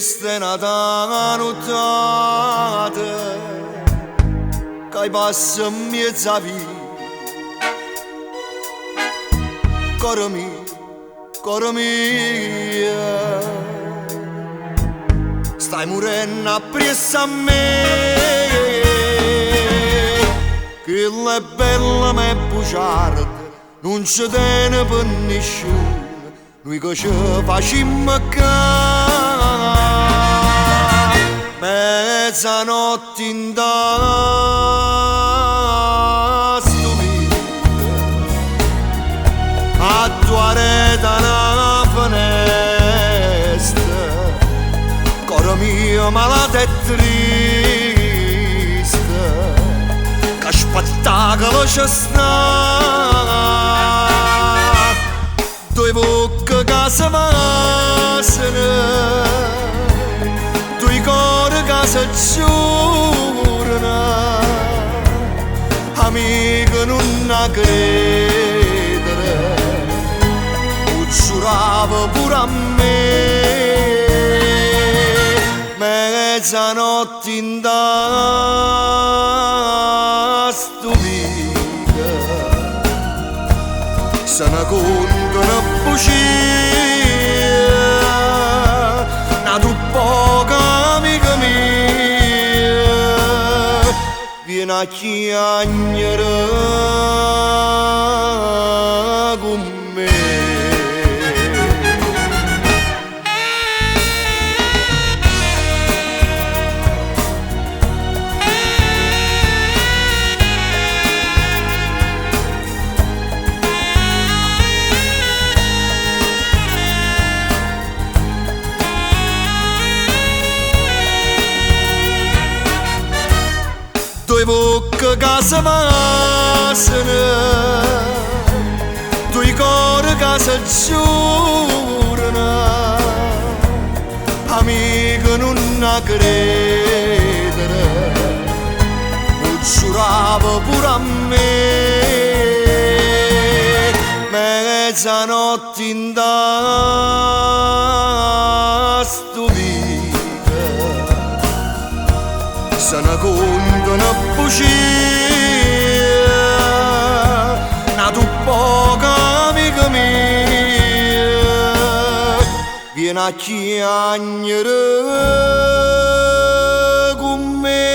questa è una nottata che passa in mezzo a vita. Coro mio, stai morendo appresso a me, che è bella ma è bugiarda, non ci tiene per nessuno, noi che ci facciamo mezzanotte in da stupida, a tua rete una finestra, coro mio malato e triste, che spettacolo c'è sta. Due bocche che si passano, due cuori che si giurano, amico non a credere, tu giuravo pure a me, mezzanotte in da stupida, se ne contano bugie, na tu poca amica mia, vieni a chiagnere con me. Due bocche che si passano, due cuori che si giurano, amico non a credere, lo giuravo pure a me, mezzanotte in da stupida, se ne contano bugie, na tu poca amica mia, vieni a chiagnere con me.